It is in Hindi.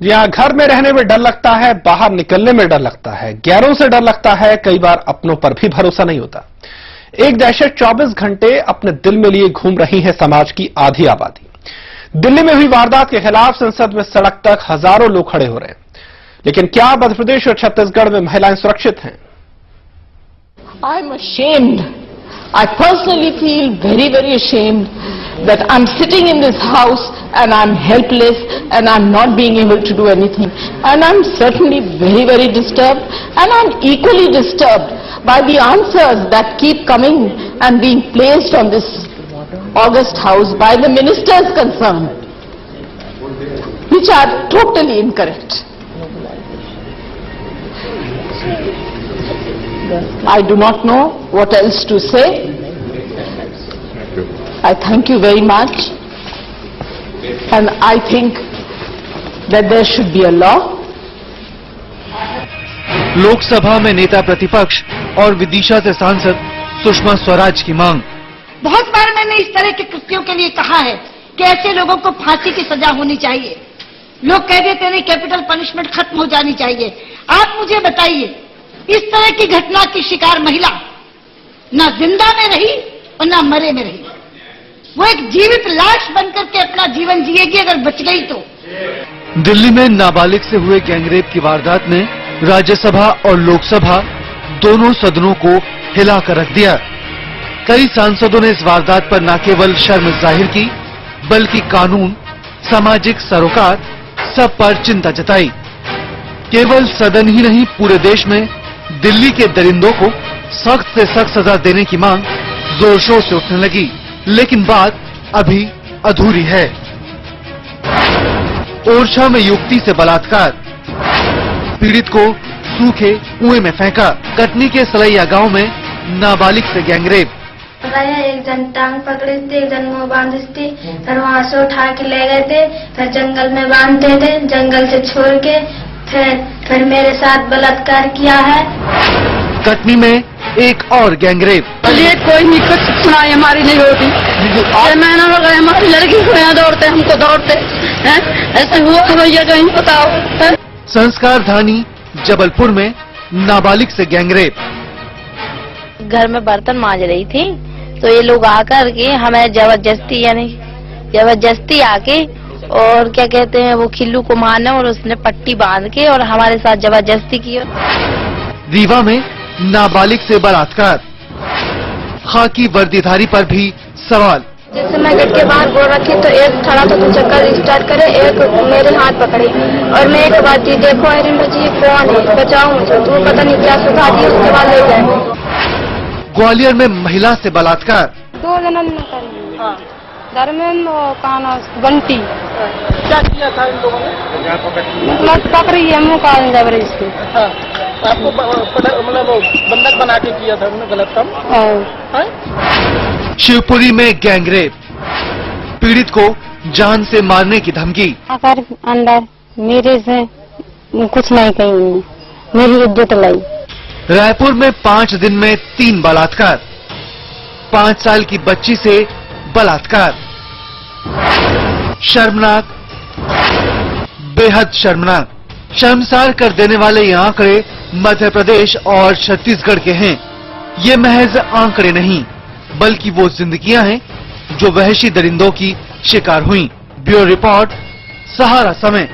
यहाँ घर में रहने में डर लगता है, बाहर निकलने में डर लगता है, गैरों से डर लगता है, कई बार अपनों पर भी भरोसा नहीं होता। एक दहशत 24 घंटे अपने दिल में लिए घूम रही है समाज की आधी आबादी। दिल्ली में हुई वारदात के खिलाफ संसद में सड़क तक हजारों लोग खड़े हो रहे हैं, लेकिन क्या मध्य प्रदेश और छत्तीसगढ़ में महिलाएं सुरक्षित हैं? I am ashamed. I personally feel very, very ashamed that I'm sitting in this house and I'm helpless and I'm not being able to do anything. And I'm certainly very, very disturbed, and I'm equally disturbed by the answers that keep coming and being placed on this August House by the ministers concerned, which are totally incorrect. I do not know what else to say. I thank you very much, and I think that there should be a law. Lok Sabha में नेता प्रतिपक्ष और विदिशा से सांसद सुषमा स्वराज की मांग। बहुत बार मैंने इस तरह के कृत्यों के लिए कहा है कि ऐसे लोगों को फांसी की सजा होनी चाहिए। लोग कह देते हैं कैपिटल पनिशमेंट खत्म हो जानी चाहिए। आप मुझे बताइए, इस तरह की घटना की शिकार महिला ना जिंदा में रही और ना मरे में रही। वो एक जीवित लाश बनकर के अपना जीवन जिएगी अगर बच गई तो। दिल्ली में नाबालिग से हुए गैंगरेप की वारदात ने राज्यसभा और लोकसभा दोनों सदनों को हिलाकर रख दिया। कई सांसदों ने इस वारदात पर न केवल शर्म जाहिर की, बल्कि कानून, सामाजिक सरोकार, सब पर चिंता जताई। केवल सदन ही नहीं, पूरे देश में दिल्ली के दरिंदों को सख्त से सख्त सजा देने की मांग जोर शोर से उठने लगी, लेकिन बात अभी अधूरी है। ओरछा में युवती से बलात्कार, पीड़ित को सूखे कुएं में फेंका। कटनी के सलैया गांव में नाबालिग से गैंगरेप। एक जन टांग पकड़ी थी, एक जन मुंह बांधी थी, फिर वहाँ से उठा के ले गए थे, फिर जंगल में बांधते थे, जंगल से छोड़ के फिर मेरे साथ बलात्कार किया है। कटनी में एक और गैंगरेप। ये कोई नहीं, कुछ सुनाई हमारी नहीं होती। 6 महीना हो गए हमारी लड़की को यहाँ दौड़ते, हमको दौड़ते हैं। ऐसे हुआ भैया कहीं बताओ। संस्कार धानी जबलपुर में नाबालिग से गैंगरेप। घर में बर्तन मांज रही थी तो ये लोग आकर के हमें जबरदस्ती आके और क्या कहते हैं वो खिल्लू को मारने और उसने पट्टी बांध के और हमारे साथ जबरदस्ती की। रीवा में नाबालिग से बलात्कार, खाकी वर्दीधारी पर भी सवाल। जैसे मैं गेट के बाहर बोल रखी तो एक खड़ा तो चक्कर स्टार्ट करे, एक मेरे हाथ पकड़े और मैं एक बात जी देखो अरे मुझे कौन है, बचाओ मुझे, तो पता नहीं क्या सुधा दी, उसके बाद ले जाए। ग्वालियर में महिला से बलात्कार। 2 जनों ने करी। धर्मेंद्र काना बंटी। क्या किया था इन लोगों ने? पकड़ी है मुँह का जबरदस्ती। आपको मतलब बंधक बना के किया था उन्होंने गलत काम। शिवपुरी में गैंगरेप, पीड़ित को जान से मारने की धमकी। आकर अंदर मेरे से कुछ नहीं कही उन्होंने, मेरी इज्जत लाई। रायपुर में 5 दिन में 3 बलात्कार, 5 साल की बच्ची से बलात्कार। शर्मनाक, बेहद शर्मनाक। शर्मसार कर देने वाले ये आंकड़े मध्य प्रदेश और छत्तीसगढ़ के हैं। ये महज आंकड़े नहीं, बल्कि वो जिंदगियां हैं जो वहशी दरिंदों की शिकार हुई। ब्यूरो रिपोर्ट, सहारा समय।